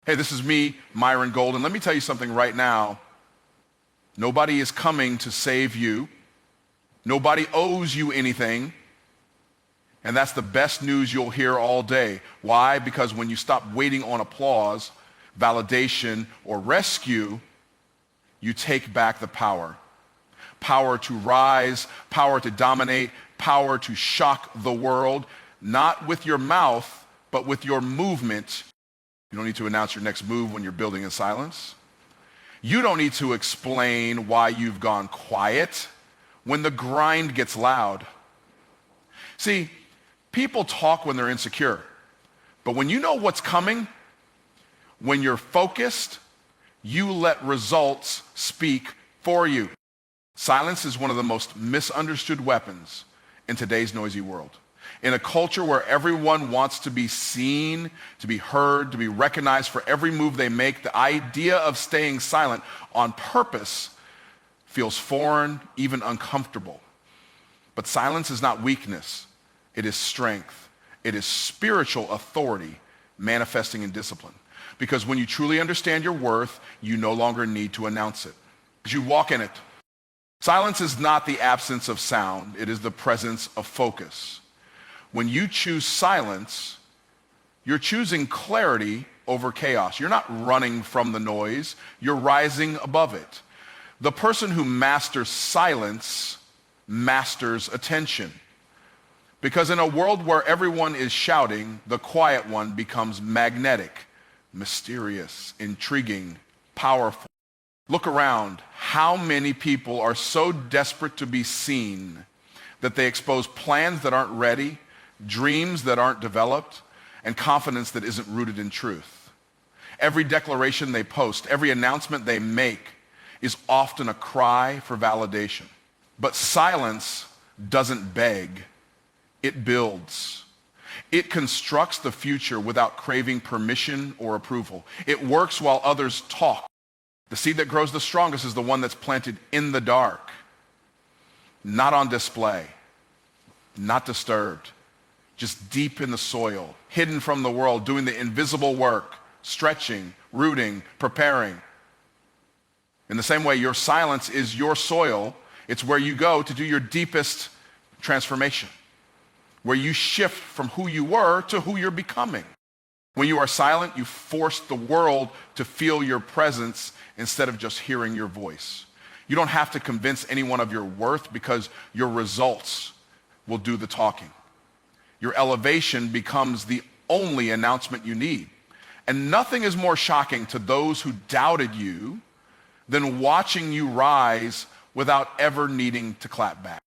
Hey, this is me, Myron Golden. Let me tell you something right now. Nobody is coming to save you. Nobody owes you anything. And that's the best news you'll hear all day. Why? Because when you stop waiting on applause, validation, or rescue, you take back the power. Power to rise, power to dominate, power to shock the world, not with your mouth, but with your movement. You don't need to announce your next move when you're building in silence. You don't need to explain why you've gone quiet when the grind gets loud. See, people talk when they're insecure, but when you know what's coming, when you're focused, you let results speak for you. Silence is one of the most misunderstood weapons in today's noisy world. In a culture where everyone wants to be seen, to be heard, to be recognized for every move they make, the idea of staying silent on purpose feels foreign, even uncomfortable. But silence is not weakness. It is strength. It is spiritual authority manifesting in discipline. Because when you truly understand your worth, you no longer need to announce it. You walk in it. Silence is not the absence of sound. It is the presence of focus. When you choose silence, you're choosing clarity over chaos. You're not running from the noise. You're rising above it. The person who masters silence masters attention. Because in a world where everyone is shouting, the quiet one becomes magnetic, mysterious, intriguing, powerful. Look around. How many people are so desperate to be seen that they expose plans that aren't ready, dreams that aren't developed, and confidence that isn't rooted in truth? Every declaration they post, every announcement they make is often a cry for validation. But silence doesn't beg, it builds. It constructs the future without craving permission or approval. It works while others talk. The seed that grows the strongest is the one that's planted in the dark, not on display, not disturbed, just deep in the soil, hidden from the world, doing the invisible work, stretching, rooting, preparing. In the same way, your silence is your soil. It's where you go to do your deepest transformation, where you shift from who you were to who you're becoming. When you are silent, you force the world to feel your presence instead of just hearing your voice. You don't have to convince anyone of your worth because your results will do the talking. Your elevation becomes the only announcement you need. And nothing is more shocking to those who doubted you than watching you rise without ever needing to clap back.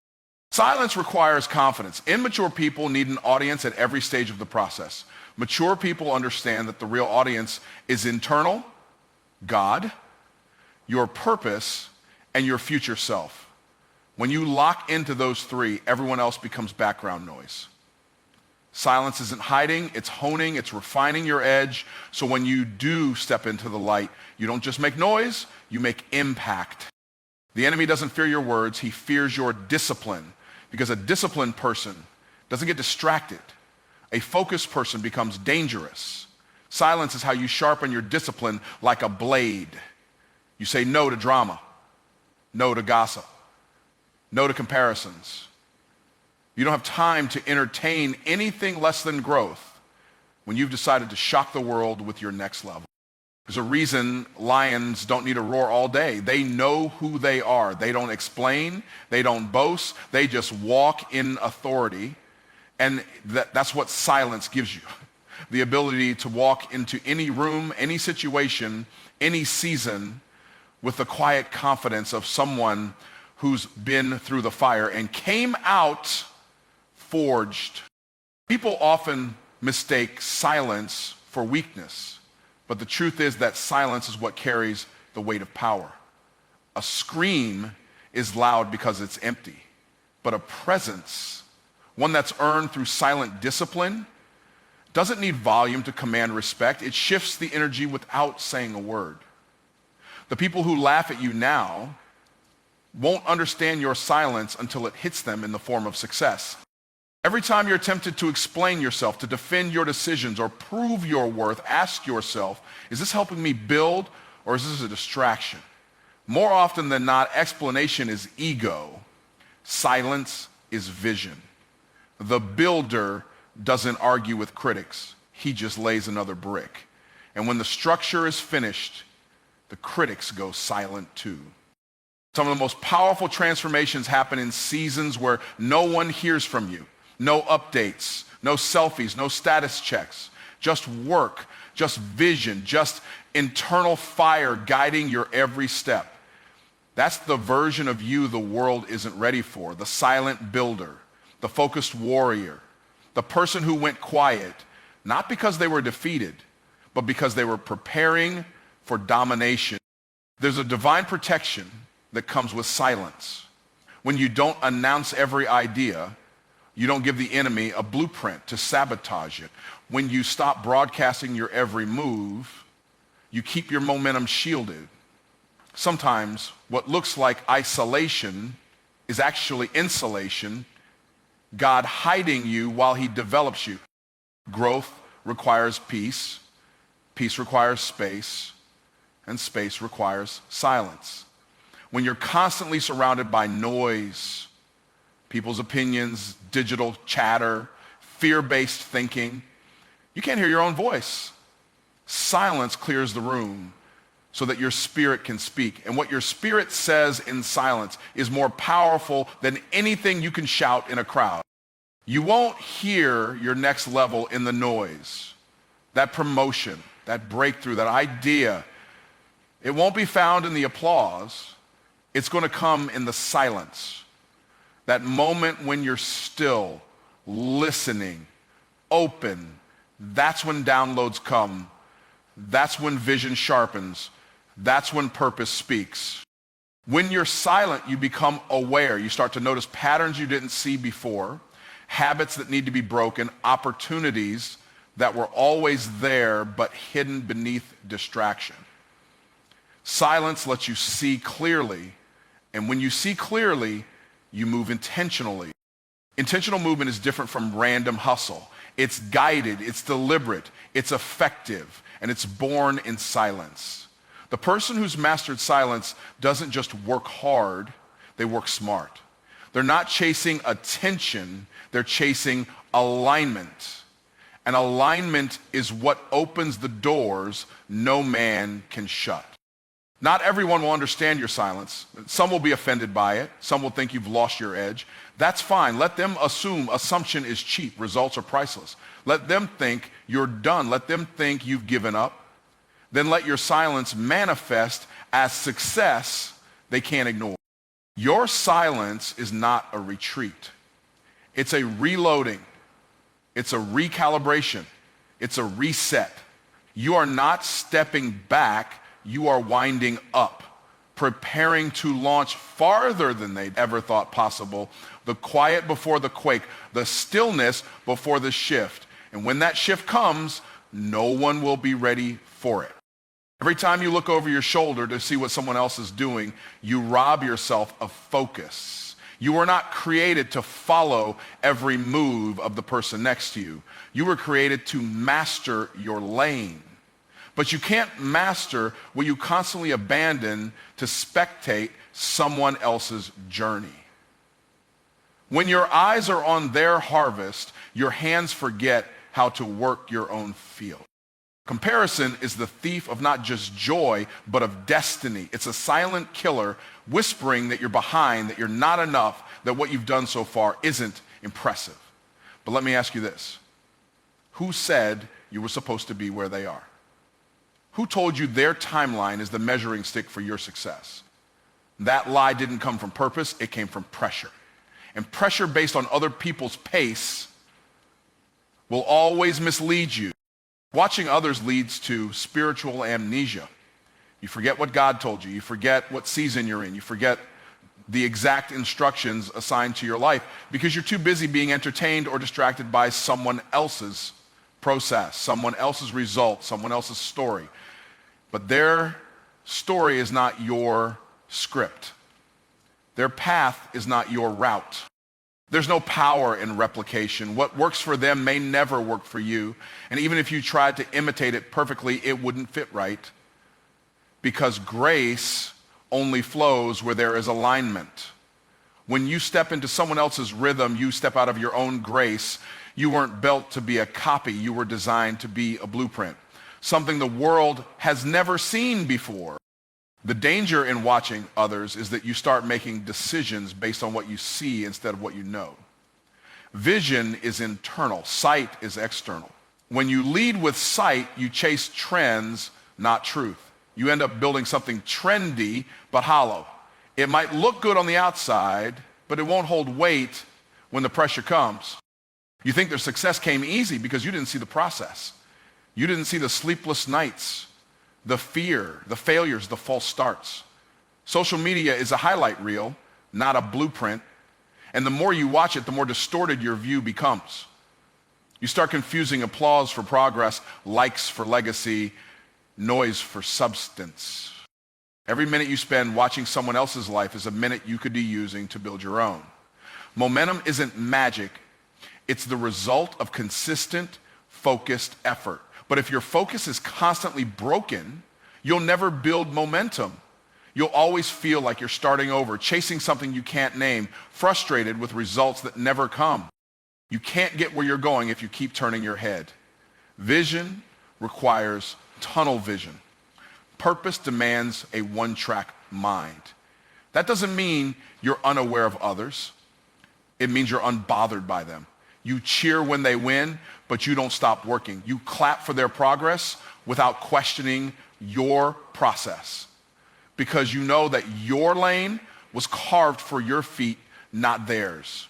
Silence requires confidence. Immature people need an audience at every stage of the process. Mature people understand that the real audience is internal, God, your purpose, and your future self. When you lock into those three, everyone else becomes background noise. Silence isn't hiding, it's honing, it's refining your edge. So when you do step into the light, you don't just make noise, you make impact. The enemy doesn't fear your words, he fears your discipline. Because a disciplined person doesn't get distracted. A focused person becomes dangerous. Silence is how you sharpen your discipline like a blade. You say no to drama, no to gossip, no to comparisons. You don't have time to entertain anything less than growth when you've decided to shock the world with your next level. There's a reason lions don't need to roar all day. They know who they are. They don't explain. They don't boast. They just walk in authority. And that's what silence gives you. The ability to walk into any room, any situation, any season with the quiet confidence of someone who's been through the fire and came out forged. People often mistake silence for weakness, but the truth is that silence is what carries the weight of power. A scream is loud because it's empty, but a presence, one that's earned through silent discipline, doesn't need volume to command respect. It shifts the energy without saying a word. The people who laugh at you now won't understand your silence until it hits them in the form of success. Every time you're tempted to explain yourself, to defend your decisions or prove your worth, ask yourself, is this helping me build or is this a distraction? More often than not, explanation is ego. Silence is vision. The builder doesn't argue with critics. He just lays another brick. And when the structure is finished, the critics go silent too. Some of the most powerful transformations happen in seasons where no one hears from you. No updates, no selfies, no status checks, just work, just vision, just internal fire guiding your every step. That's the version of you the world isn't ready for, the silent builder, the focused warrior, the person who went quiet, not because they were defeated, but because they were preparing for domination. There's a divine protection that comes with silence. When you don't announce every idea, you don't give the enemy a blueprint to sabotage it. When you stop broadcasting your every move, you keep your momentum shielded. Sometimes what looks like isolation is actually insulation, God hiding you while he develops you. Growth requires peace, peace requires space, and space requires silence. When you're constantly surrounded by noise, people's opinions, digital chatter, fear-based thinking, you can't hear your own voice. Silence clears the room so that your spirit can speak. And what your spirit says in silence is more powerful than anything you can shout in a crowd. You won't hear your next level in the noise, that promotion, that breakthrough, that idea. It won't be found in the applause. It's going to come in the silence. That moment when you're still, listening, open, that's when downloads come. That's when vision sharpens. That's when purpose speaks. When you're silent, you become aware. You start to notice patterns you didn't see before, habits that need to be broken, opportunities that were always there but hidden beneath distraction. Silence lets you see clearly, and when you see clearly, you move intentionally. Intentional movement is different from random hustle. It's guided, it's deliberate, it's effective, and it's born in silence. The person who's mastered silence doesn't just work hard, they work smart. They're not chasing attention, they're chasing alignment. And alignment is what opens the doors no man can shut. Not everyone will understand your silence. Some will be offended by it. Some will think you've lost your edge. That's fine. Let them assume assumption is cheap. Results are priceless. Let them think you're done. Let them think you've given up. Then let your silence manifest as success they can't ignore. Your silence is not a retreat. It's a reloading. It's a recalibration. It's a reset. You are not stepping back. You are winding up, preparing to launch farther than they'd ever thought possible. The quiet before the quake, the stillness before the shift. And when that shift comes, no one will be ready for it. Every time you look over your shoulder to see what someone else is doing, you rob yourself of focus. You were not created to follow every move of the person next to you. You were created to master your lane. But you can't master what you constantly abandon to spectate someone else's journey. When your eyes are on their harvest, your hands forget how to work your own field. Comparison is the thief of not just joy, but of destiny. It's a silent killer whispering that you're behind, that you're not enough, that what you've done so far isn't impressive. But let me ask you this. Who said you were supposed to be where they are? Who told you their timeline is the measuring stick for your success? That lie didn't come from purpose, it came from pressure. And pressure based on other people's pace will always mislead you. Watching others leads to spiritual amnesia. You forget what God told you. You forget what season you're in. You forget the exact instructions assigned to your life because you're too busy being entertained or distracted by someone else's process, someone else's result, someone else's story. But their story is not your script. Their path is not your route. There's no power in replication. What works for them may never work for you. And even if you tried to imitate it perfectly, it wouldn't fit right. Because grace only flows where there is alignment. When you step into someone else's rhythm, you step out of your own grace. You weren't built to be a copy. You were designed to be a blueprint. Something the world has never seen before. The danger in watching others is that you start making decisions based on what you see instead of what you know. Vision is internal. Sight is external. When you lead with sight, you chase trends, not truth. You end up building something trendy but hollow. It might look good on the outside, but it won't hold weight when the pressure comes. You think their success came easy because you didn't see the process. You didn't see the sleepless nights, the fear, the failures, the false starts. Social media is a highlight reel, not a blueprint. And the more you watch it, the more distorted your view becomes. You start confusing applause for progress, likes for legacy, noise for substance. Every minute you spend watching someone else's life is a minute you could be using to build your own. Momentum isn't magic. It's the result of consistent, focused effort. But if your focus is constantly broken, you'll never build momentum. You'll always feel like you're starting over, chasing something you can't name, frustrated with results that never come. You can't get where you're going if you keep turning your head. Vision requires tunnel vision. Purpose demands a one-track mind. That doesn't mean you're unaware of others. It means you're unbothered by them. You cheer when they win, but you don't stop working. You clap for their progress without questioning your process, because you know that your lane was carved for your feet, not theirs.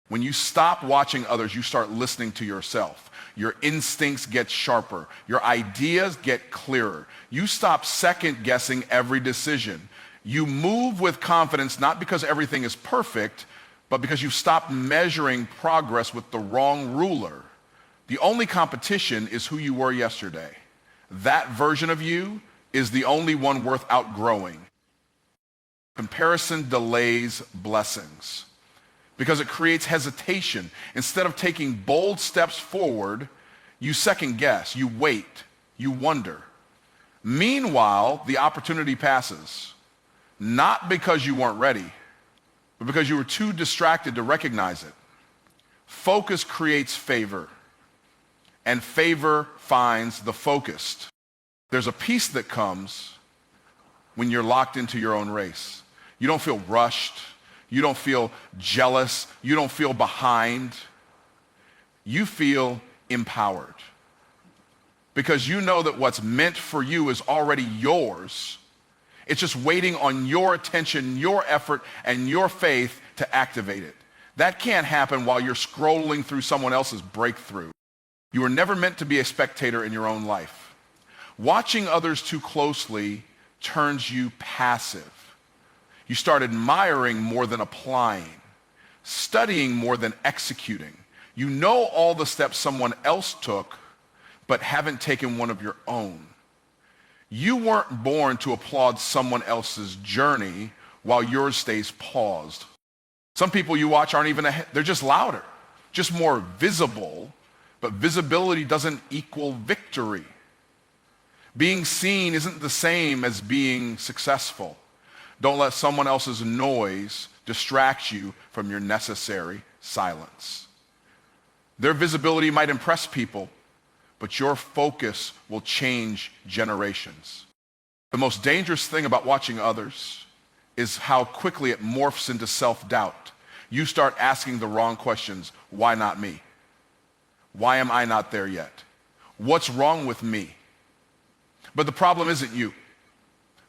When you stop watching others, you start listening to yourself. Your instincts get sharper. Your ideas get clearer. You stop second guessing every decision. You move with confidence, not because everything is perfect, but because you stop measuring progress with the wrong ruler. The only competition is who you were yesterday. That version of you is the only one worth outgrowing. Comparison delays blessings because it creates hesitation. Instead of taking bold steps forward, you second guess, you wait, you wonder. Meanwhile, the opportunity passes, not because you weren't ready, but because you were too distracted to recognize it. Focus creates favor, and favor finds the focused. There's a peace that comes when you're locked into your own race. You don't feel rushed. You don't feel jealous. You don't feel behind. You feel empowered because you know that what's meant for you is already yours. It's just waiting on your attention, your effort, and your faith to activate it. That can't happen while you're scrolling through someone else's breakthrough. You were never meant to be a spectator in your own life. Watching others too closely turns you passive. You start admiring more than applying, studying more than executing. You know all the steps someone else took, but haven't taken one of your own. You weren't born to applaud someone else's journey while yours stays paused. Some people you watch aren't even ahead. They're just louder, just more visible, but visibility doesn't equal victory. Being seen isn't the same as being successful. Don't let someone else's noise distract you from your necessary silence. Their visibility might impress people, but your focus will change generations. The most dangerous thing about watching others is how quickly it morphs into self-doubt. You start asking the wrong questions. Why not me? Why am I not there yet? What's wrong with me? But the problem isn't you.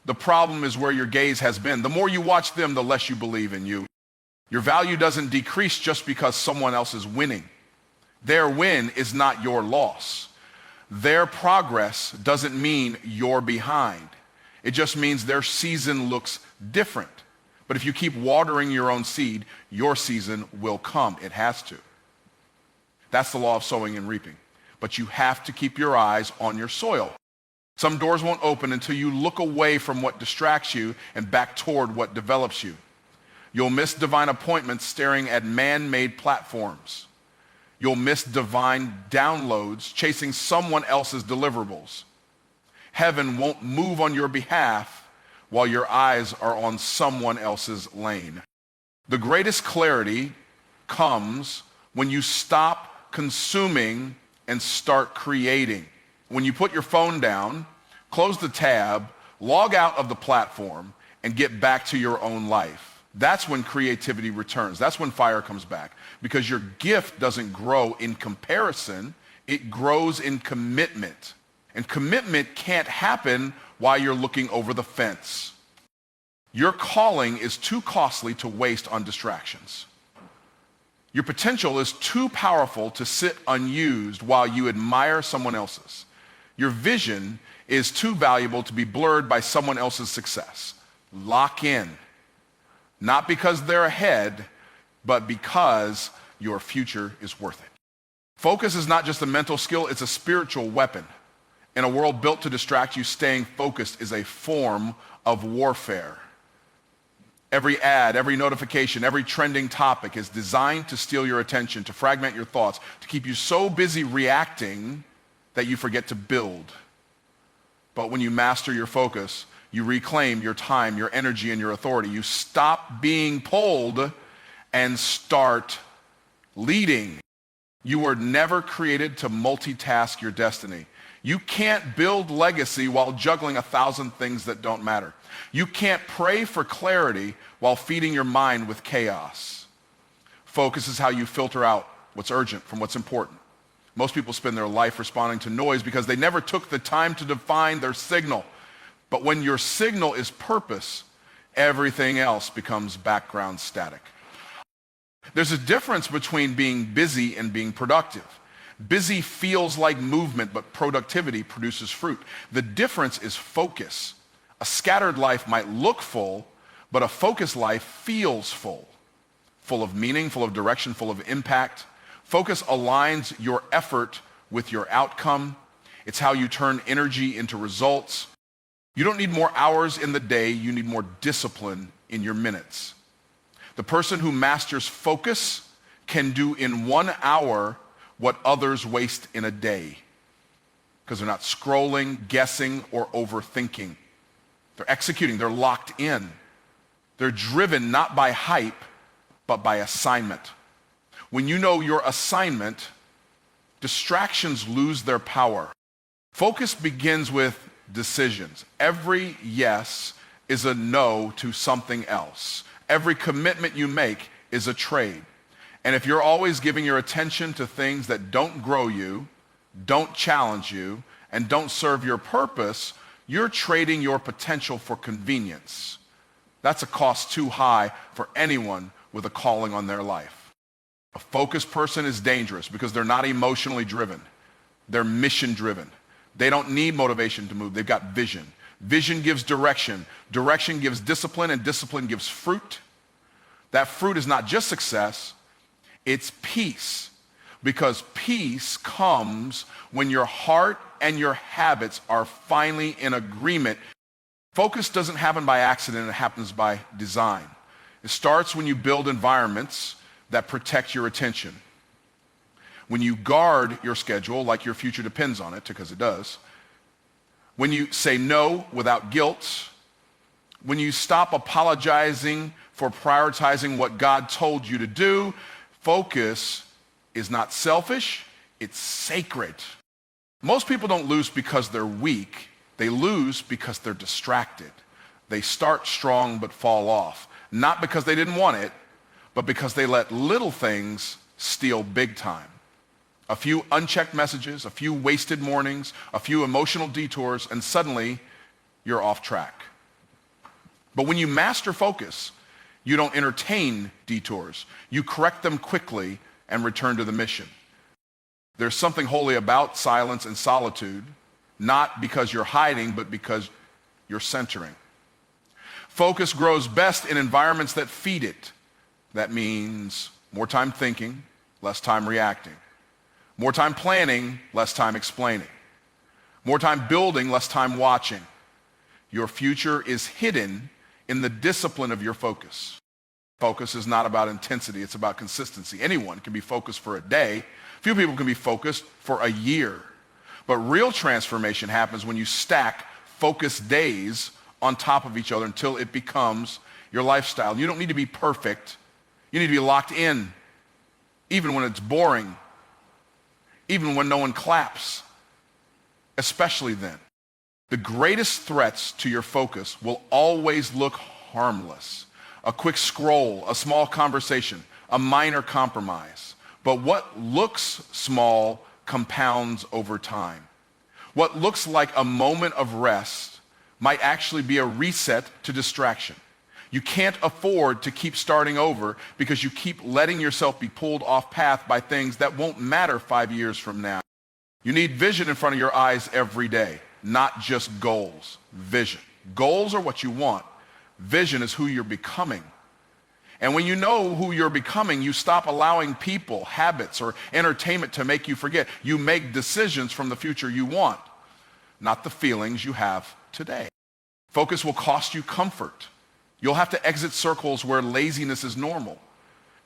The problem is where your gaze has been. The more you watch them, the less you believe in you. Your value doesn't decrease just because someone else is winning. Their win is not your loss. Their progress doesn't mean you're behind. It just means their season looks different. But if you keep watering your own seed, your season will come. It has to. That's the law of sowing and reaping. But you have to keep your eyes on your soil. Some doors won't open until you look away from what distracts you and back toward what develops you. You'll miss divine appointments staring at man-made platforms. You'll miss divine downloads chasing someone else's deliverables. Heaven won't move on your behalf while your eyes are on someone else's lane. The greatest clarity comes when you stop consuming and start creating. When you put your phone down, close the tab, log out of the platform, and get back to your own life. That's when creativity returns. That's when fire comes back. Because your gift doesn't grow in comparison, it grows in commitment. And commitment can't happen while you're looking over the fence. Your calling is too costly to waste on distractions. Your potential is too powerful to sit unused while you admire someone else's. Your vision is too valuable to be blurred by someone else's success. Lock in. Not because they're ahead, but because your future is worth it. Focus is not just a mental skill, it's a spiritual weapon. In a world built to distract you, staying focused is a form of warfare. Every ad, every notification, every trending topic is designed to steal your attention, to fragment your thoughts, to keep you so busy reacting that you forget to build. But when you master your focus, you reclaim your time, your energy, and your authority. You stop being pulled and start leading. You were never created to multitask your destiny. You can't build legacy while juggling 1,000 things that don't matter. You can't pray for clarity while feeding your mind with chaos. Focus is how you filter out what's urgent from what's important. Most people spend their life responding to noise because they never took the time to define their signal. But when your signal is purpose, everything else becomes background static. There's a difference between being busy and being productive. Busy feels like movement, but productivity produces fruit. The difference is focus. A scattered life might look full, but a focused life feels full. Full of meaning, full of direction, full of impact. Focus aligns your effort with your outcome. It's how you turn energy into results. You don't need more hours in the day, you need more discipline in your minutes. The person who masters focus can do in 1 hour what others waste in a day, because they're not scrolling, guessing, or overthinking. They're executing, they're locked in. They're driven not by hype, but by assignment. When you know your assignment, distractions lose their power. Focus begins with decisions. Every yes is a no to something else. Every commitment you make is a trade. And if you're always giving your attention to things that don't grow you, don't challenge you, and don't serve your purpose, you're trading your potential for convenience. That's a cost too high for anyone with a calling on their life. A focused person is dangerous because they're not emotionally driven. They're mission driven. They don't need motivation to move. They've got vision. Vision gives direction. Direction gives discipline, and discipline gives fruit. That fruit is not just success, it's peace. Because peace comes when your heart and your habits are finally in agreement. Focus doesn't happen by accident, it happens by design. It starts when you build environments that protect your attention. When you guard your schedule like your future depends on it, because it does. When you say no without guilt. When you stop apologizing for prioritizing what God told you to do. Focus is not selfish, it's sacred. Most people don't lose because they're weak. They lose because they're distracted. They start strong but fall off. Not because they didn't want it, but because they let little things steal big time. A few unchecked messages, a few wasted mornings, a few emotional detours, and suddenly you're off track. But when you master focus, you don't entertain detours. You correct them quickly and return to the mission. There's something holy about silence and solitude, not because you're hiding, but because you're centering. Focus grows best in environments that feed it. That means more time thinking, less time reacting. More time planning, less time explaining. More time building, less time watching. Your future is hidden in the discipline of your focus. Focus is not about intensity, it's about consistency. Anyone can be focused for a day. Few people can be focused for a year. But real transformation happens when you stack focused days on top of each other until it becomes your lifestyle. You don't need to be perfect. You need to be locked in, even when it's boring, even when no one claps, especially then. The greatest threats to your focus will always look harmless. A quick scroll, a small conversation, a minor compromise. But what looks small compounds over time. What looks like a moment of rest might actually be a reset to distraction. You can't afford to keep starting over because you keep letting yourself be pulled off path by things that won't matter 5 years from now. You need vision in front of your eyes every day, not just goals. Vision. Goals are what you want. Vision is who you're becoming. And when you know who you're becoming, you stop allowing people, habits, or entertainment to make you forget. You make decisions from the future you want, not the feelings you have today. Focus will cost you comfort. You'll have to exit circles where laziness is normal.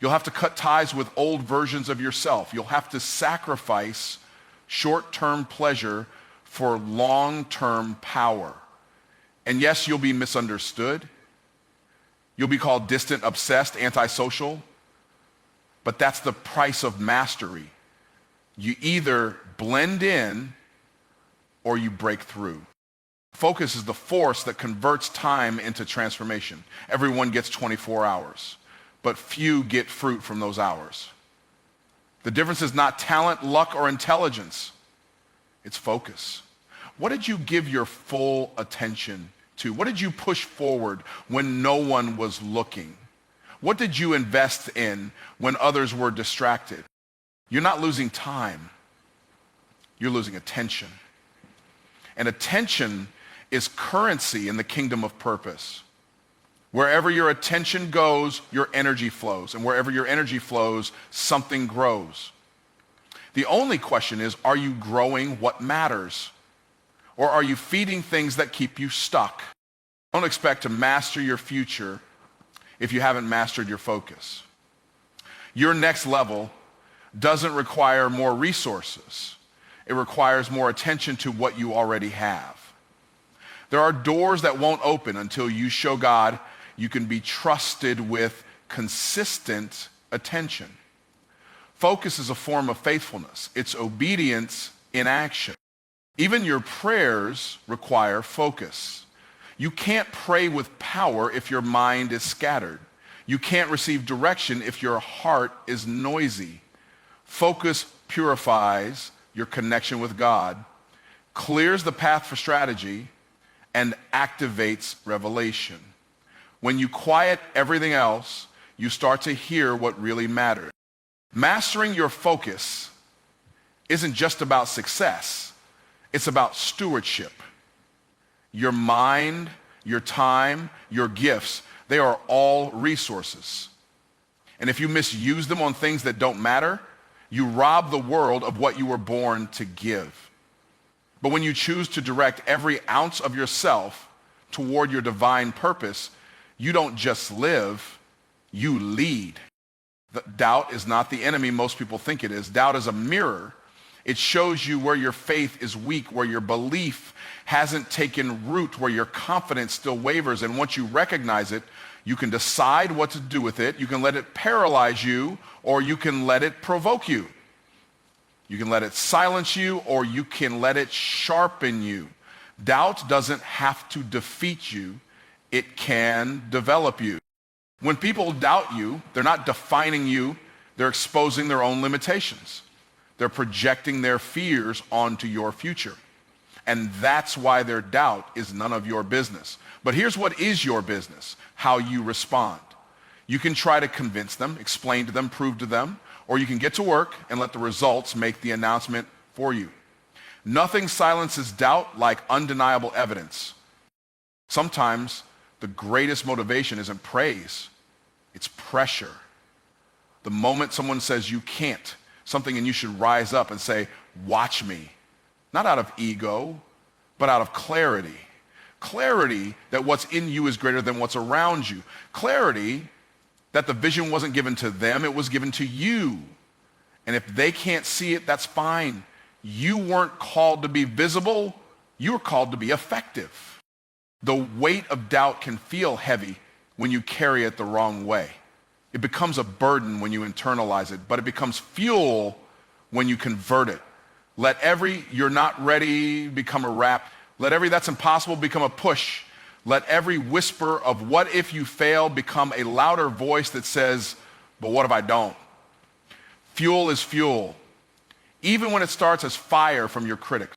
You'll have to cut ties with old versions of yourself. You'll have to sacrifice short-term pleasure for long-term power. And yes, you'll be misunderstood. You'll be called distant, obsessed, antisocial. But that's the price of mastery. You either blend in or you break through. Focus is the force that converts time into transformation. Everyone gets 24 hours, but few get fruit from those hours. The difference is not talent, luck, or intelligence. It's focus. What did you give your full attention to? What did you push forward when no one was looking? What did you invest in when others were distracted? You're not losing time. You're losing attention. And attention is currency in the kingdom of purpose. Wherever your attention goes, your energy flows. And wherever your energy flows, something grows. The only question is, are you growing what matters? Or are you feeding things that keep you stuck? Don't expect to master your future if you haven't mastered your focus. Your next level doesn't require more resources. It requires more attention to what you already have. There are doors that won't open until you show God you can be trusted with consistent attention. Focus is a form of faithfulness. It's obedience in action. Even your prayers require focus. You can't pray with power if your mind is scattered. You can't receive direction if your heart is noisy. Focus purifies your connection with God, clears the path for strategy, and activates revelation. When you quiet everything else, you start to hear what really matters. Mastering your focus isn't just about success. It's about stewardship. Your mind, your time, your gifts, they are all resources. And if you misuse them on things that don't matter, you rob the world of what you were born to give. But when you choose to direct every ounce of yourself toward your divine purpose, you don't just live, you lead. Doubt is not the enemy most people think it is. Doubt is a mirror. It shows you where your faith is weak, where your belief hasn't taken root, where your confidence still wavers. And once you recognize it, you can decide what to do with it. You can let it paralyze you, or you can let it provoke you. You can let it silence you, or you can let it sharpen you. Doubt doesn't have to defeat you. It can develop you. When people doubt you, they're not defining you. They're exposing their own limitations. They're projecting their fears onto your future. And that's why their doubt is none of your business. But here's what is your business: how you respond. You can try to convince them, explain to them, prove to them, or you can get to work and let the results make the announcement for you. Nothing silences doubt like undeniable evidence. Sometimes the greatest motivation isn't praise, it's pressure. The moment someone says you can't, something and you should rise up and say, watch me. Not out of ego, but out of clarity. Clarity that what's in you is greater than what's around you. Clarity that the vision wasn't given to them, it was given to you. And if they can't see it, that's fine. You weren't called to be visible, you were called to be effective. The weight of doubt can feel heavy when you carry it the wrong way. It becomes a burden when you internalize it, but it becomes fuel when you convert it. Let every "you're not ready" become a rap. Let every "that's impossible" become a push. Let every whisper of "what if you fail" become a louder voice that says, "but what if I don't?" Fuel is fuel, even when it starts as fire from your critics.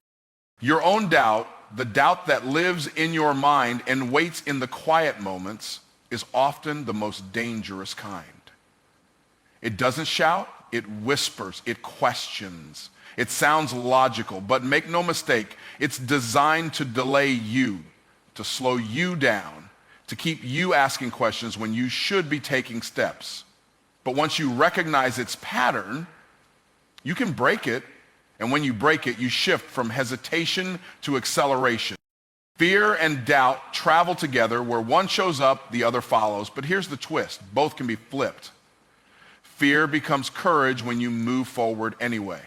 Your own doubt, the doubt that lives in your mind and waits in the quiet moments, is often the most dangerous kind. It doesn't shout, it whispers, it questions. It sounds logical, but make no mistake, it's designed to delay you, to slow you down, to keep you asking questions when you should be taking steps. But once you recognize its pattern, you can break it, and when you break it, you shift from hesitation to acceleration. Fear and doubt travel together. Where one shows up, the other follows. But here's the twist. Both can be flipped. Fear becomes courage when you move forward anyway.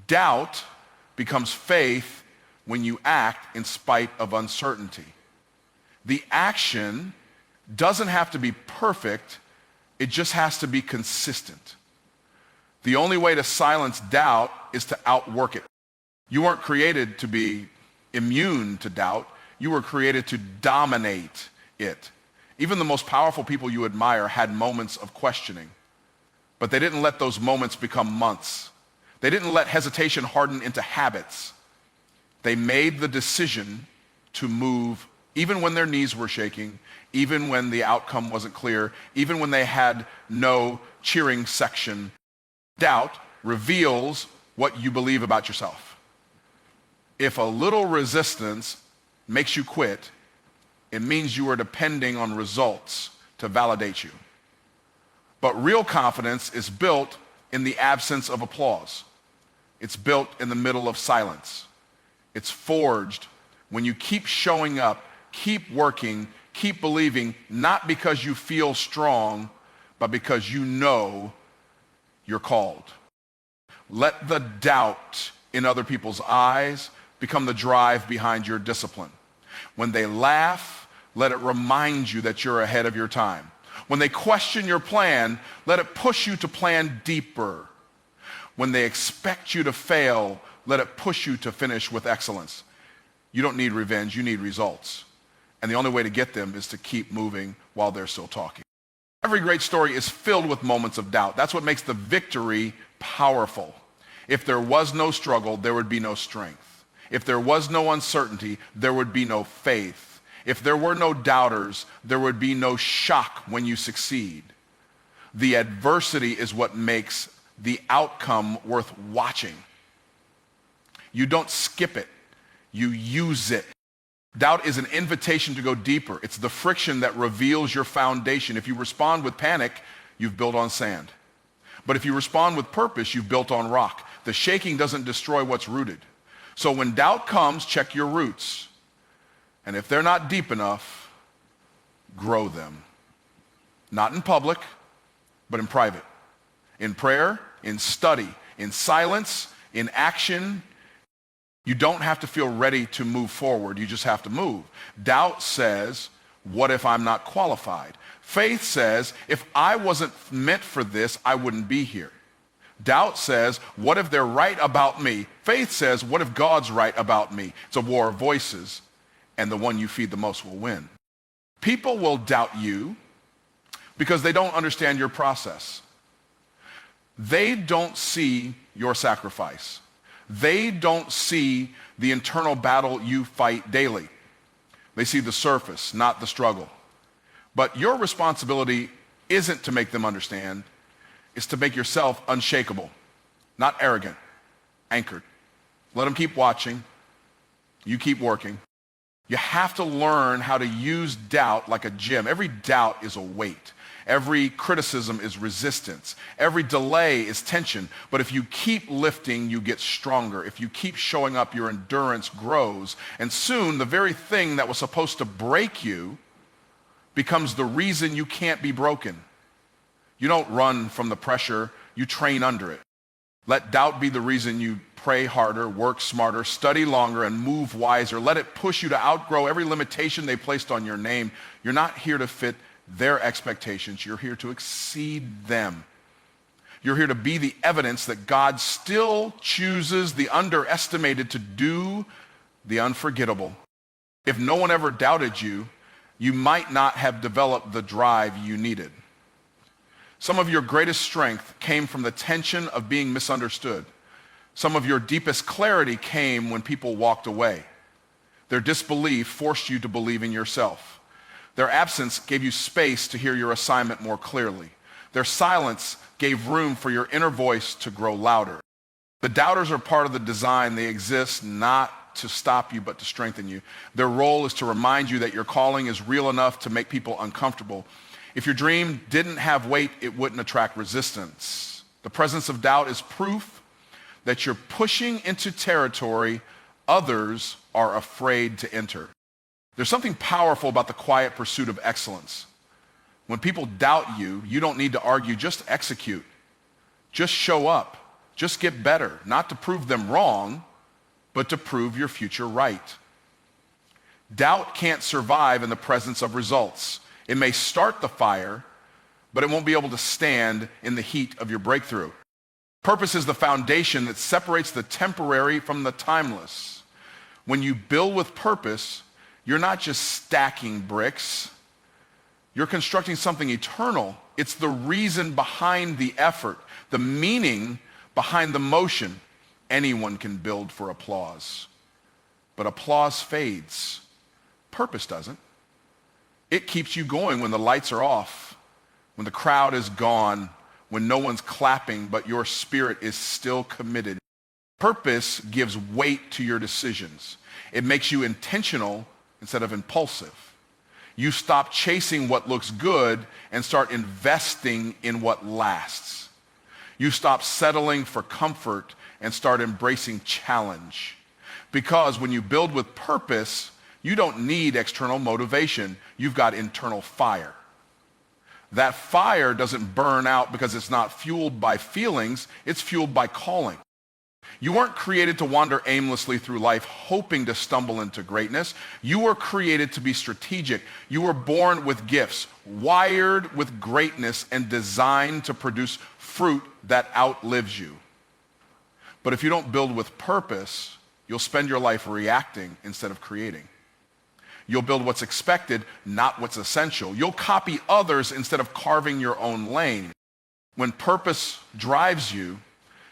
Doubt becomes faith when you act in spite of uncertainty. The action doesn't have to be perfect. It just has to be consistent. The only way to silence doubt is to outwork it. You weren't created to be immune to doubt. You were created to dominate it. Even the most powerful people you admire had moments of questioning, but they didn't let those moments become months. They didn't let hesitation harden into habits. They made the decision to move even when their knees were shaking, even when the outcome wasn't clear, even when they had no cheering section. Doubt reveals what you believe about yourself. If a little resistance makes you quit, it means you are depending on results to validate you. But real confidence is built in the absence of applause. It's built in the middle of silence. It's forged when you keep showing up, keep working, keep believing, not because you feel strong, but because you know you're called. Let the doubt in other people's eyes become the drive behind your discipline. When they laugh, let it remind you that you're ahead of your time. When they question your plan, let it push you to plan deeper. When they expect you to fail, let it push you to finish with excellence. You don't need revenge, you need results. And the only way to get them is to keep moving while they're still talking. Every great story is filled with moments of doubt. That's what makes the victory powerful. If there was no struggle, there would be no strength. If there was no uncertainty, there would be no faith. If there were no doubters, there would be no shock when you succeed. The adversity is what makes the outcome worth watching. You don't skip it, you use it. Doubt is an invitation to go deeper. It's the friction that reveals your foundation. If you respond with panic, you've built on sand. But if you respond with purpose, you've built on rock. The shaking doesn't destroy what's rooted. So when doubt comes, check your roots. And if they're not deep enough, grow them. Not in public, but in private. In prayer, in study, in silence, in action. You don't have to feel ready to move forward. You just have to move. Doubt says, what if I'm not qualified? Faith says, if I wasn't meant for this, I wouldn't be here. Doubt says, what if they're right about me? Faith says, what if God's right about me? It's a war of voices, and the one you feed the most will win. People will doubt you because they don't understand your process. They don't see your sacrifice. They don't see the internal battle you fight daily. They see the surface, not the struggle. But your responsibility isn't to make them understand. It's to make yourself unshakable, not arrogant, anchored. Let them keep watching. You keep working. You have to learn how to use doubt like a gym. Every doubt is a weight. Every criticism is resistance. Every delay is tension. But if you keep lifting, you get stronger. If you keep showing up, your endurance grows. And soon, the very thing that was supposed to break you becomes the reason you can't be broken. You don't run from the pressure, you train under it. Let doubt be the reason you pray harder, work smarter, study longer, and move wiser. Let it push you to outgrow every limitation they placed on your name. You're not here to fit their expectations. You're here to exceed them. You're here to be the evidence that God still chooses the underestimated to do the unforgettable. If no one ever doubted you, you might not have developed the drive you needed. Some of your greatest strength came from the tension of being misunderstood. Some of your deepest clarity came when people walked away. Their disbelief forced you to believe in yourself. Their absence gave you space to hear your assignment more clearly. Their silence gave room for your inner voice to grow louder. The doubters are part of the design. They exist not to stop you, but to strengthen you. Their role is to remind you that your calling is real enough to make people uncomfortable. If your dream didn't have weight, it wouldn't attract resistance. The presence of doubt is proof that you're pushing into territory others are afraid to enter. There's something powerful about the quiet pursuit of excellence. When people doubt you, you don't need to argue, just execute. Just show up. Just get better, not to prove them wrong, but to prove your future right. Doubt can't survive in the presence of results. It may start the fire, but it won't be able to stand in the heat of your breakthrough. Purpose is the foundation that separates the temporary from the timeless. When you build with purpose, you're not just stacking bricks. You're constructing something eternal. It's the reason behind the effort, the meaning behind the motion. Anyone can build for applause, but applause fades. Purpose doesn't. It keeps you going when the lights are off, when the crowd is gone, when no one's clapping, but your spirit is still committed. Purpose gives weight to your decisions. It makes you intentional instead of impulsive. You stop chasing what looks good and start investing in what lasts. You stop settling for comfort and start embracing challenge. Because when you build with purpose, you don't need external motivation. You've got internal fire. That fire doesn't burn out because it's not fueled by feelings, it's fueled by calling. You weren't created to wander aimlessly through life hoping to stumble into greatness. You were created to be strategic. You were born with gifts, wired with greatness, and designed to produce fruit that outlives you. But if you don't build with purpose, you'll spend your life reacting instead of creating. You'll build what's expected, not what's essential. You'll copy others instead of carving your own lane. When purpose drives you,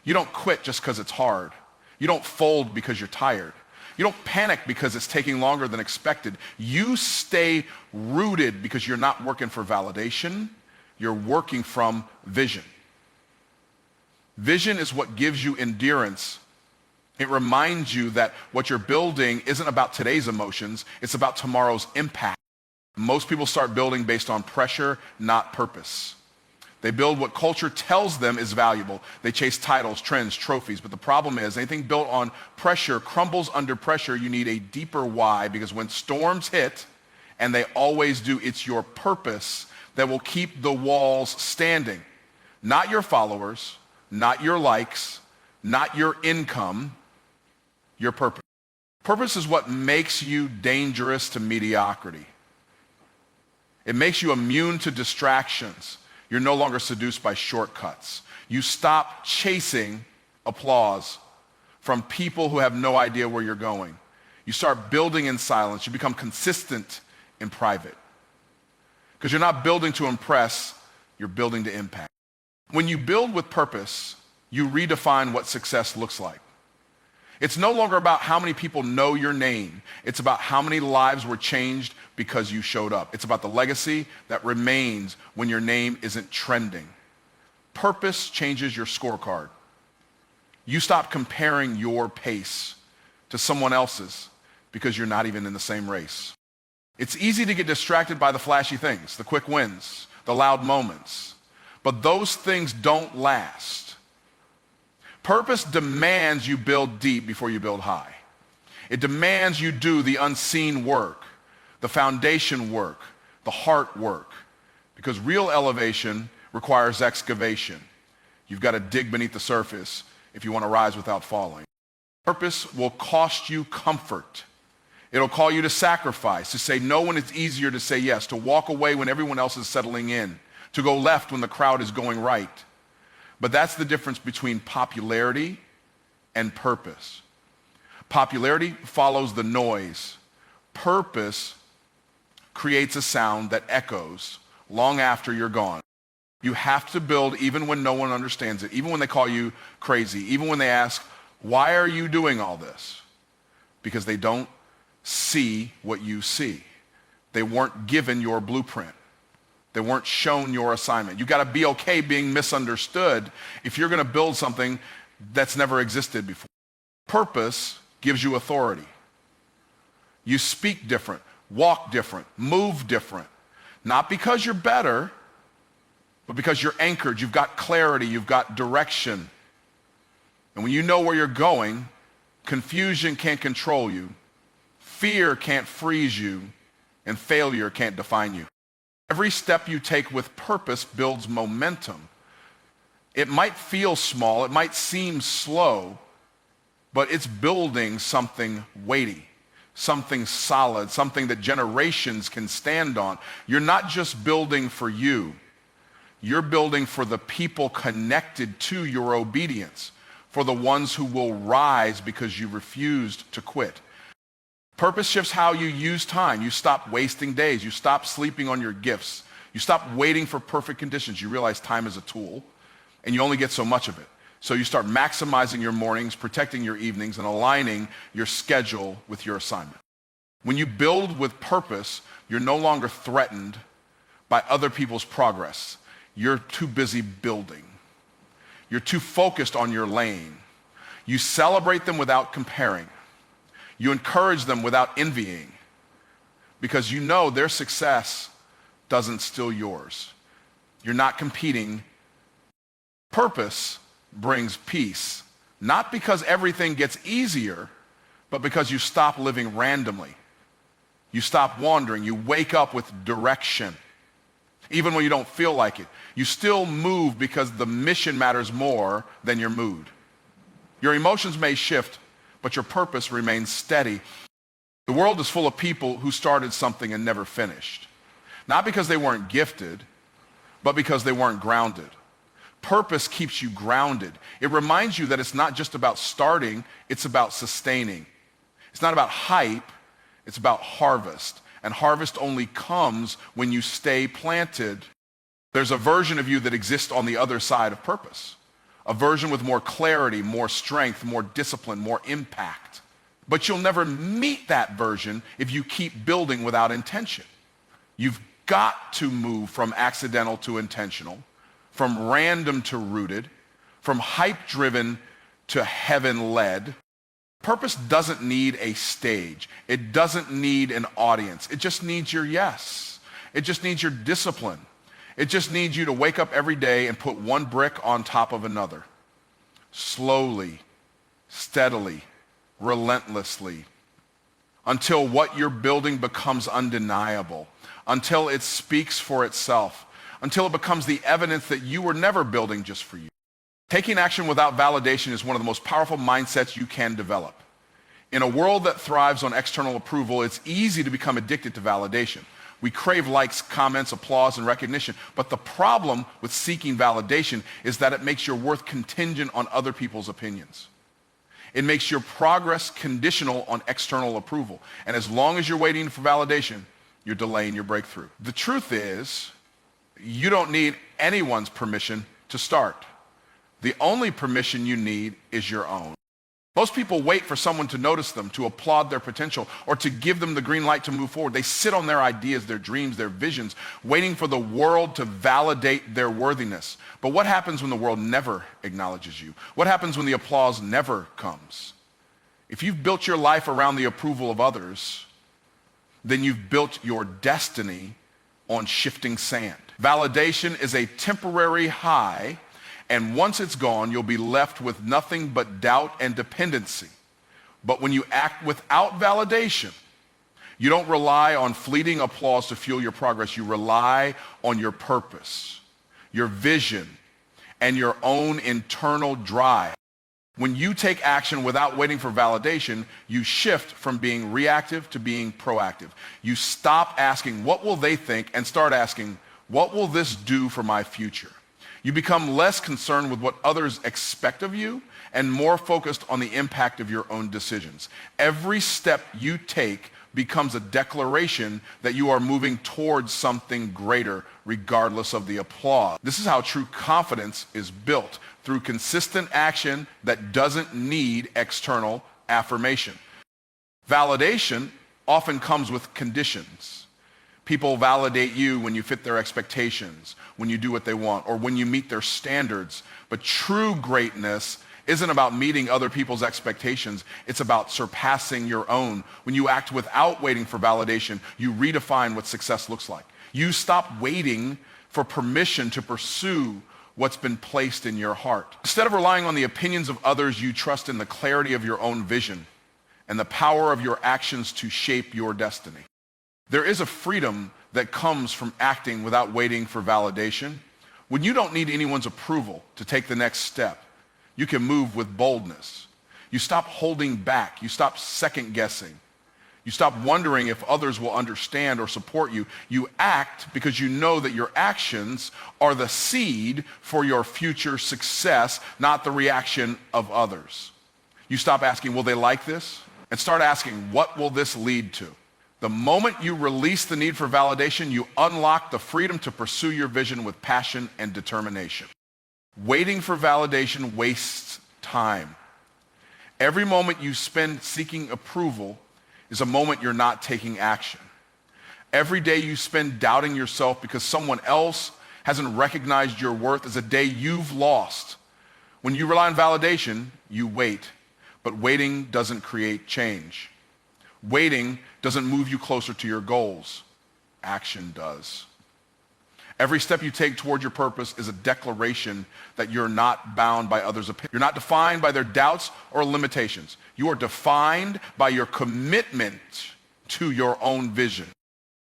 you don't quit just because it's hard. You don't fold because you're tired. You don't panic because it's taking longer than expected. You stay rooted because you're not working for validation. You're working from vision. Vision is what gives you endurance. It reminds you that what you're building isn't about today's emotions, it's about tomorrow's impact. Most people start building based on pressure, not purpose. They build what culture tells them is valuable. They chase titles, trends, trophies, but the problem is anything built on pressure crumbles under pressure. You need a deeper why, because when storms hit, and they always do, it's your purpose that will keep the walls standing. Not your followers, not your likes, not your income, your purpose. Purpose is what makes you dangerous to mediocrity. It makes you immune to distractions. You're no longer seduced by shortcuts. You stop chasing applause from people who have no idea where you're going. You start building in silence. You become consistent in private. Because you're not building to impress, you're building to impact. When you build with purpose, you redefine what success looks like. It's no longer about how many people know your name. It's about how many lives were changed because you showed up. It's about the legacy that remains when your name isn't trending. Purpose changes your scorecard. You stop comparing your pace to someone else's because you're not even in the same race. It's easy to get distracted by the flashy things, the quick wins, the loud moments, but those things don't last. Purpose demands you build deep before you build high. It demands you do the unseen work, the foundation work, the heart work. Because real elevation requires excavation. You've got to dig beneath the surface if you want to rise without falling. Purpose will cost you comfort. It'll call you to sacrifice, to say no when it's easier to say yes, to walk away when everyone else is settling in, to go left when the crowd is going right. But that's the difference between popularity and purpose. Popularity follows the noise. Purpose creates a sound that echoes long after you're gone. You have to build even when no one understands it, even when they call you crazy, even when they ask, why are you doing all this? Because they don't see what you see. They weren't given your blueprint. They weren't shown your assignment. You got to be okay being misunderstood if you're going to build something that's never existed before. Purpose gives you authority. You speak different, walk different, move different. Not because you're better, but because you're anchored. You've got clarity. You've got direction. And when you know where you're going, confusion can't control you. Fear can't freeze you. And failure can't define you. Every step you take with purpose builds momentum. It might feel small. It might seem slow. But it's building something weighty, something solid, something that generations can stand on. You're not just building for you. You're building for the people connected to your obedience, for the ones who will rise because you refused to quit. Purpose shifts how you use time. You stop wasting days. You stop sleeping on your gifts. You stop waiting for perfect conditions. You realize time is a tool, and you only get so much of it. So you start maximizing your mornings, protecting your evenings, and aligning your schedule with your assignment. When you build with purpose, you're no longer threatened by other people's progress. You're too busy building. You're too focused on your lane. You celebrate them without comparing. You encourage them without envying, because you know their success doesn't steal yours. You're not competing. Purpose brings peace, not because everything gets easier, but because you stop living randomly. You stop wandering. You wake up with direction. Even when you don't feel like it, you still move because the mission matters more than your mood. Your emotions may shift, but your purpose remains steady. The world is full of people who started something and never finished. Not because they weren't gifted, but because they weren't grounded. Purpose keeps you grounded. It reminds you that it's not just about starting, it's about sustaining. It's not about hype, it's about harvest. And harvest only comes when you stay planted. There's a version of you that exists on the other side of purpose. A version with more clarity, more strength, more discipline, more impact. But you'll never meet that version if you keep building without intention. You've got to move from accidental to intentional, from random to rooted, from hype-driven to heaven-led. Purpose doesn't need a stage. It doesn't need an audience. It just needs your yes. It just needs your discipline. It just needs you to wake up every day and put one brick on top of another. Slowly, steadily, relentlessly, until what you're building becomes undeniable, until it speaks for itself, until it becomes the evidence that you were never building just for you. Taking action without validation is one of the most powerful mindsets you can develop. In a world that thrives on external approval, it's easy to become addicted to validation. We crave likes, comments, applause, and recognition. But the problem with seeking validation is that it makes your worth contingent on other people's opinions. It makes your progress conditional on external approval. And as long as you're waiting for validation, you're delaying your breakthrough. The truth is, you don't need anyone's permission to start. The only permission you need is your own. Most people wait for someone to notice them, to applaud their potential, or to give them the green light to move forward. They sit on their ideas, their dreams, their visions, waiting for the world to validate their worthiness. But what happens when the world never acknowledges you? What happens when the applause never comes? If you've built your life around the approval of others, then you've built your destiny on shifting sand. Validation is a temporary high, and once it's gone, you'll be left with nothing but doubt and dependency. But when you act without validation, You don't rely on fleeting applause to fuel your progress. You rely on your purpose, your vision, and your own internal drive. When you take action without waiting for validation, you shift from being reactive to being proactive. You stop asking, what will they think, and start asking, what will this do for my future? You become less concerned with what others expect of you and more focused on the impact of your own decisions. Every step you take becomes a declaration that you are moving towards something greater, regardless of the applause. This is how true confidence is built, through consistent action that doesn't need external affirmation. Validation often comes with conditions. People validate you when you fit their expectations, when you do what they want, or when you meet their standards. But true greatness isn't about meeting other people's expectations. It's about surpassing your own. When you act without waiting for validation, you redefine what success looks like. You stop waiting for permission to pursue what's been placed in your heart. Instead of relying on the opinions of others, you trust in the clarity of your own vision and the power of your actions to shape your destiny. There is a freedom that comes from acting without waiting for validation. When you don't need anyone's approval to take the next step, you can move with boldness. You stop holding back. You stop second guessing. You stop wondering if others will understand or support you. You act because you know that your actions are the seed for your future success, not the reaction of others. You stop asking, will they like this? And start asking, what will this lead to? The moment you release the need for validation, you unlock the freedom to pursue your vision with passion and determination. Waiting for validation wastes time. Every moment you spend seeking approval is a moment you're not taking action. Every day you spend doubting yourself because someone else hasn't recognized your worth is a day you've lost. When you rely on validation, you wait. But waiting doesn't create change. Waiting doesn't move you closer to your goals. Action does. Every step you take toward your purpose is a declaration that you're not bound by others' opinions. You're not defined by their doubts or limitations. You are defined by your commitment to your own vision.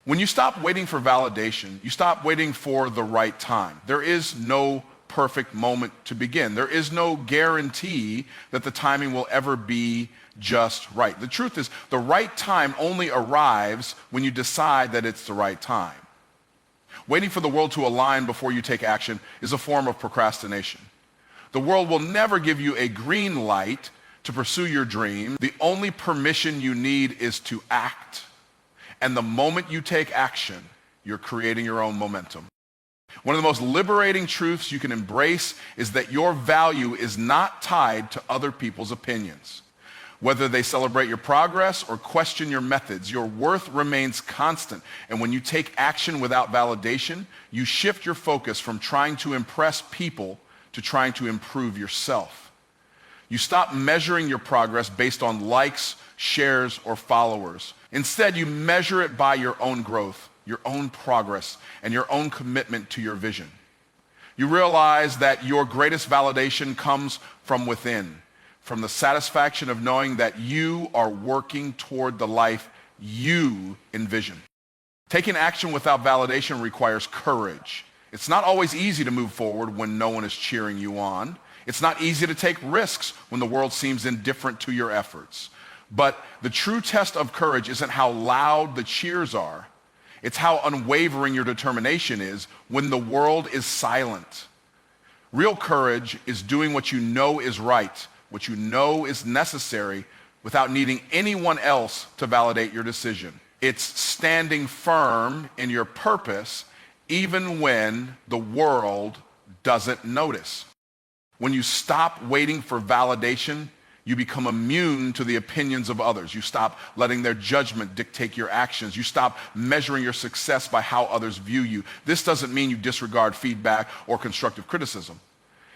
When you stop waiting for validation, you stop waiting for the right time. There is no perfect moment to begin. There is no guarantee that the timing will ever be just right. The truth is, the right time only arrives when you decide that it's the right time. Waiting for the world to align before you take action is a form of procrastination. The world will never give you a green light to pursue your dream. The only permission you need is to act. And the moment you take action, you're creating your own momentum. One of the most liberating truths you can embrace is that your value is not tied to other people's opinions. Whether they celebrate your progress or question your methods, your worth remains constant. And when you take action without validation, you shift your focus from trying to impress people to trying to improve yourself. You stop measuring your progress based on likes, shares, or followers. Instead, you measure it by your own growth, your own progress, and your own commitment to your vision. You realize that your greatest validation comes from within, from the satisfaction of knowing that you are working toward the life you envision. Taking action without validation requires courage. It's not always easy to move forward when no one is cheering you on. It's not easy to take risks when the world seems indifferent to your efforts. But the true test of courage isn't how loud the cheers are. It's how unwavering your determination is when the world is silent. Real courage is doing what you know is right, what you know is necessary, without needing anyone else to validate your decision. It's standing firm in your purpose even when the world doesn't notice. When you stop waiting for validation, you become immune to the opinions of others. You stop letting their judgment dictate your actions. You stop measuring your success by how others view you. This doesn't mean you disregard feedback or constructive criticism.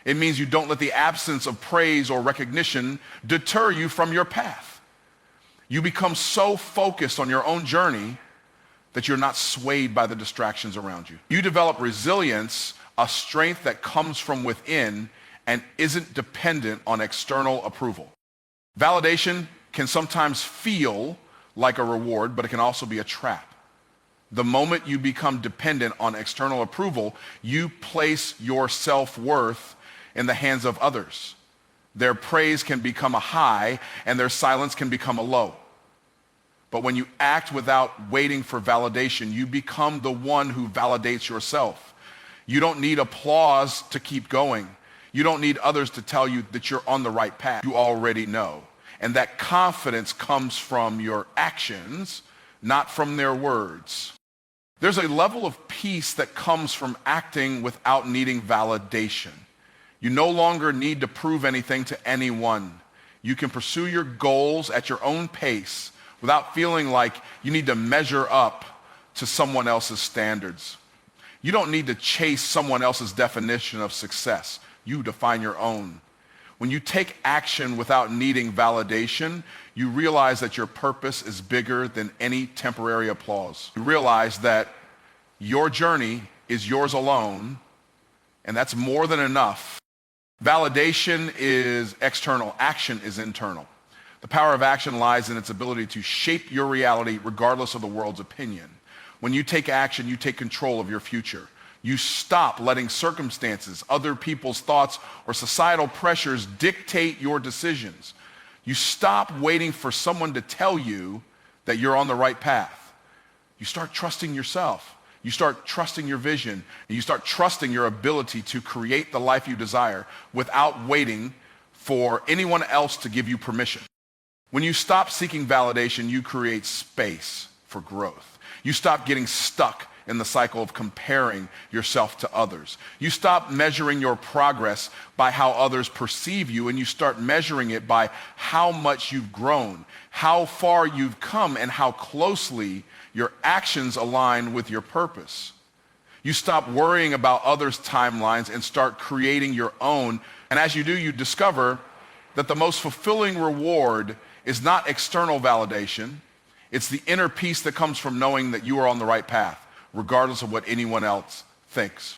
It means you don't let the absence of praise or recognition deter you from your path. You become so focused on your own journey that you're not swayed by the distractions around you. You develop resilience, a strength that comes from within and isn't dependent on external approval. Validation can sometimes feel like a reward, but it can also be a trap. The moment you become dependent on external approval, you place your self-worth in the hands of others. Their praise can become a high, and their silence can become a low. But when you act without waiting for validation, you become the one who validates yourself. You don't need applause to keep going. You don't need others to tell you that you're on the right path. You already know. And that confidence comes from your actions, not from their words. There's a level of peace that comes from acting without needing validation. You no longer need to prove anything to anyone. You can pursue your goals at your own pace without feeling like you need to measure up to someone else's standards. You don't need to chase someone else's definition of success. You define your own. When you take action without needing validation, you realize that your purpose is bigger than any temporary applause. You realize that your journey is yours alone, and that's more than enough. Validation is external, action is internal. The power of action lies in its ability to shape your reality regardless of the world's opinion. When you take action, you take control of your future. You stop letting circumstances, other people's thoughts, or societal pressures dictate your decisions. You stop waiting for someone to tell you that you're on the right path. You start trusting yourself. You start trusting your vision. And you start trusting your ability to create the life you desire without waiting for anyone else to give you permission. When you stop seeking validation, you create space for growth. You stop getting stuck in the cycle of comparing yourself to others. You stop measuring your progress by how others perceive you, and you start measuring it by how much you've grown, how far you've come, and how closely your actions align with your purpose. You stop worrying about others' timelines and start creating your own. And as you do, you discover that the most fulfilling reward is not external validation. It's the inner peace that comes from knowing that you are on the right path, regardless of what anyone else thinks.